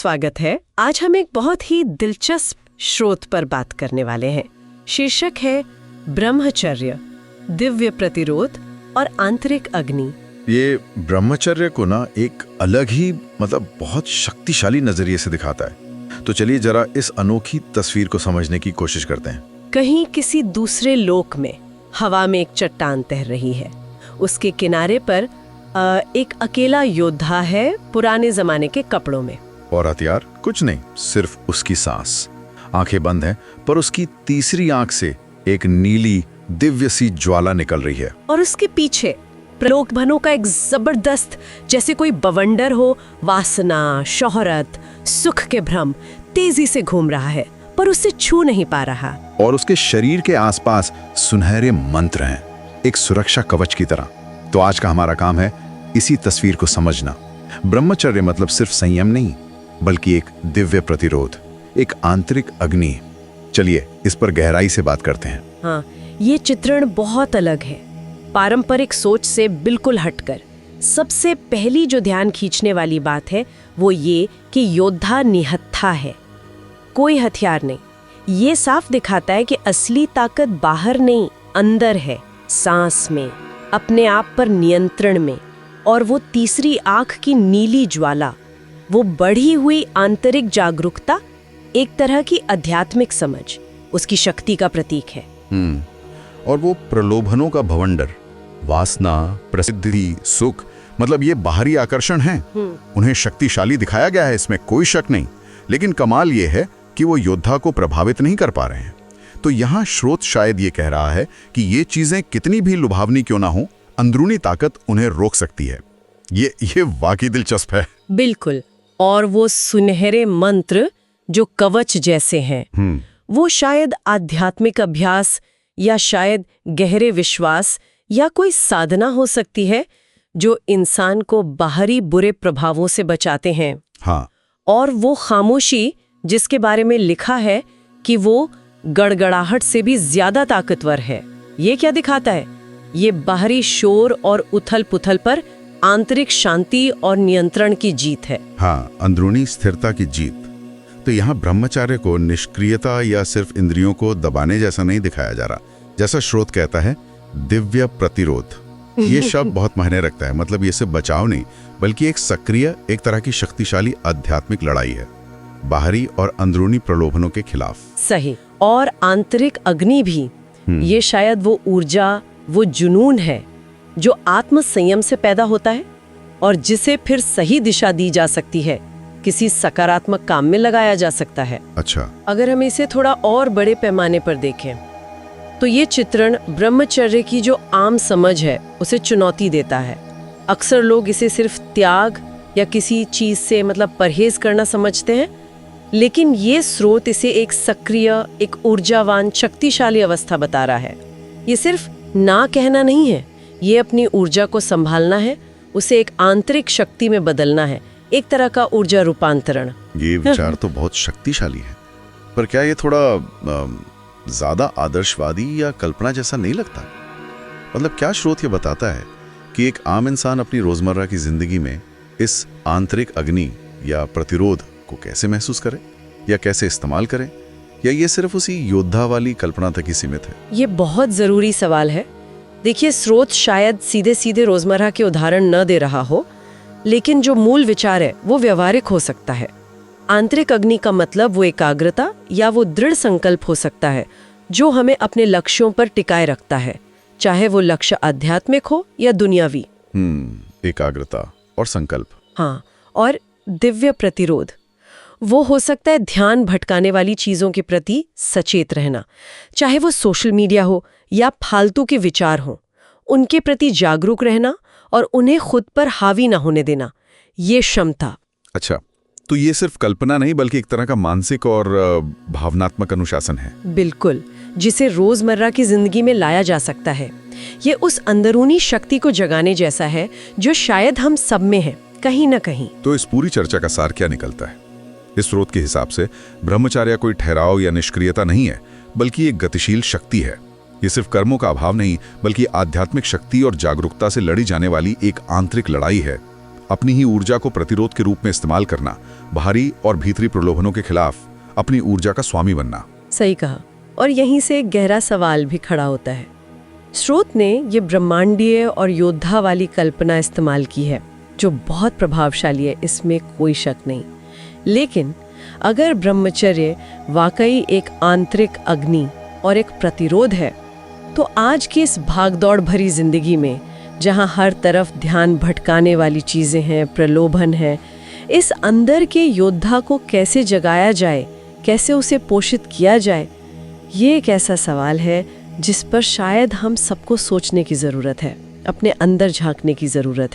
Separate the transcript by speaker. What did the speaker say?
Speaker 1: स्वागत है। आज हम एक बहुत ही दिलचस्प स्रोत पर बात करने वाले हैं। शीर्षक है ब्रह्मचर्य, दिव्य प्रतिरोध और आंतरिक अग्नि।
Speaker 2: ये ब्रह्मचर्य को ना एक अलग ही बहुत शक्तिशाली नजरिए से दिखाता है। तो चलिए जरा इस अनोखी तस्वीर को समझने की कोशिश करते हैं।
Speaker 1: कहीं किसी दूसरे लोक में हवा में एक चट्टान तैर रही है। उसके किनारे पर एक अकेला योद्धा है, पुराने जमाने के कपड़ों में।
Speaker 2: और हथियार कुछ नहीं, सिर्फ उसकी सांस। आंखें बंद हैं, पर उसकी तीसरी आंख से एक नीली दिव्य सी ज्वाला निकल रही है।
Speaker 1: और उसके पीछे प्रलोभनों का एक जबरदस्त, जैसे कोई बवंडर हो, वासना, शोहरत, सुख के भ्रम तेजी से घूम रहा है, पर उसे छू नहीं पा रहा।
Speaker 2: और उसके शरीर के आसपास सुनहरे मंत्र हैं, एक सुरक्षा कवच की तरह। तो आज का हमारा काम है इसी तस्वीर को समझना। ब्रह्मचर्य मतलब सिर्फ संयम नहीं, बल्कि एक दिव्य प्रतिरोध, एक आंतरिक अग्नि। चलिए इस पर गहराई से बात करते हैं।
Speaker 1: हाँ, ये चित्रण बहुत अलग है, पारंपरिक सोच से बिल्कुल हटकर। सबसे पहली जो ध्यान खींचने वाली बात है वो ये कि योद्धा निहत्था है, कोई हथियार नहीं। ये साफ दिखाता है कि असली ताकत बाहर नहीं, अंदर है, सांस में, अपने आप पर नियंत्रण में। और वो तीसरी आंख की नीली ज्वाला, वो बढ़ी हुई आंतरिक जागरूकता, एक तरह की आध्यात्मिक समझ, उसकी शक्ति का प्रतीक है।
Speaker 2: और वो प्रलोभनों का भवंडर, वासना, प्रसिद्धि, सुख, ये बाहरी आकर्षण हैं। उन्हें शक्तिशाली दिखाया गया है, इसमें कोई शक नहीं। लेकिन कमाल ये है कि वो योद्धा को प्रभावित नहीं कर पा रहे हैं। तो यहाँ स्रोत शायद ये कह रहा है कि ये चीजें कितनी भी लुभावनी क्यों ना हो, अंदरूनी ताकत उन्हें रोक सकती है। ये वाकई दिलचस्प है।
Speaker 1: बिल्कुल। और वो सुनहरे मंत्र जो कवच जैसे हैं, वो शायद आध्यात्मिक अभ्यास या शायद गहरे विश्वास या कोई साधना हो सकती है जो इंसान को बाहरी बुरे प्रभावों से बचाते हैं।
Speaker 2: हाँ।
Speaker 1: और वो खामोशी जिसके बारे में लिखा है कि वो गड़गड़ाहट से भी ज्यादा ताकतवर है, ये क्या दिखाता है? ये बाहरी शोर और उथल पुथल पर आंतरिक शांति और नियंत्रण की जीत है।
Speaker 2: हाँ, अंदरूनी स्थिरता की जीत। तो यहाँ ब्रह्मचर्य को निष्क्रियता या सिर्फ इंद्रियों को दबाने जैसा नहीं दिखाया जा रहा। जैसा स्रोत कहता है, दिव्य प्रतिरोध। ये शब्द बहुत मायने रखता है। ये सिर्फ बचाव नहीं, बल्कि एक सक्रिय, एक तरह की शक्तिशाली आध्यात्मिक लड़ाई है, बाहरी और अंदरूनी प्रलोभनों के खिलाफ।
Speaker 1: सही। और आंतरिक अग्नि भी, ये शायद वो ऊर्जा, वो जुनून है जो आत्म संयम से पैदा होता है और जिसे फिर सही दिशा दी जा सकती है, किसी सकारात्मक काम में लगाया जा सकता है।
Speaker 2: अच्छा।
Speaker 1: अगर हम इसे थोड़ा और बड़े पैमाने पर देखें तो ये चित्रण ब्रह्मचर्य की जो आम समझ है उसे चुनौती देता है। अक्सर लोग इसे सिर्फ त्याग या किसी चीज से परहेज करना समझते हैं, लेकिन ये स्रोत इसे एक सक्रिय, एक ऊर्जावान, शक्तिशाली अवस्था बता रहा है। ये सिर्फ ना कहना नहीं है, ये अपनी ऊर्जा को संभालना है, उसे एक आंतरिक शक्ति में बदलना है, एक तरह का ऊर्जा रूपांतरण।
Speaker 2: ये विचार तो बहुत शक्तिशाली है, पर क्या ये थोड़ा ज्यादा आदर्शवादी या कल्पना जैसा नहीं लगता? क्या स्रोत ये बताता है कि एक आम इंसान अपनी रोजमर्रा की जिंदगी में इस आंतरिक अग्नि या प्रतिरोध को कैसे महसूस करे या कैसे इस्तेमाल करे, या ये सिर्फ उसी योद्धा वाली कल्पना तक ही सीमित है?
Speaker 1: ये बहुत जरूरी सवाल है। देखिए, स्रोत शायद सीधे सीधे रोजमर्रा के उदाहरण न दे रहा हो, लेकिन जो मूल विचार है वो व्यवहारिक हो सकता है। आंतरिक अग्नि का मतलब वो एकाग्रता या वो दृढ़ संकल्प हो सकता है जो हमें अपने लक्ष्यों पर टिकाए रखता है, चाहे वो लक्ष्य आध्यात्मिक हो या दुनियावी।
Speaker 2: एकाग्रता और संकल्प।
Speaker 1: हाँ। और दिव्य प्रतिरोध, वो हो सकता है ध्यान भटकाने वाली चीजों के प्रति सचेत रहना, चाहे वो सोशल मीडिया हो या फालतू के विचार हो, उनके प्रति जागरूक रहना और उन्हें खुद पर हावी ना होने देना, ये क्षमता।
Speaker 2: अच्छा, तो ये सिर्फ कल्पना नहीं, बल्कि एक तरह का मानसिक और भावनात्मक अनुशासन है।
Speaker 1: बिल्कुल, जिसे रोजमर्रा की जिंदगी में लाया जा सकता है। ये उस अंदरूनी शक्ति को जगाने जैसा है जो शायद हम सब में है, कहीं ना कहीं।
Speaker 2: तो इस पूरी चर्चा का सार क्या निकलता है? इस स्रोत के हिसाब से ब्रह्मचर्य कोई ठहराव या निष्क्रियता नहीं है, बल्कि एक गतिशील शक्ति है। ये सिर्फ कर्मों का अभाव नहीं, बल्कि आध्यात्मिक शक्ति और जागरूकता से लड़ी जाने वाली एक आंतरिक लड़ाई है। अपनी ही ऊर्जा को प्रतिरोध के रूप में इस्तेमाल करना, बाहरी और भीतरी प्रलोभनों के खिलाफ अपनी ऊर्जा का स्वामी बनना।
Speaker 1: सही कहा। और यहीं से एक गहरा सवाल भी खड़ा होता है। स्रोत ने ये ब्रह्मांडीय और योद्धा वाली कल्पना इस्तेमाल की है, जो बहुत प्रभावशाली है, इसमें कोई शक नहीं। लेकिन अगर ब्रह्मचर्य वाकई एक आंतरिक अग्नि और एक प्रतिरोध है, तो आज की इस भागदौड़ भरी जिंदगी में, जहां हर तरफ ध्यान भटकाने वाली चीजें हैं, प्रलोभन है, इस अंदर के योद्धा को कैसे जगाया जाए, कैसे उसे पोषित किया जाए, ये एक ऐसा सवाल है जिस पर शायद हम सबको सोचने की ज़रूरत है, अपने अंदर झांकने की ज़रूरत है।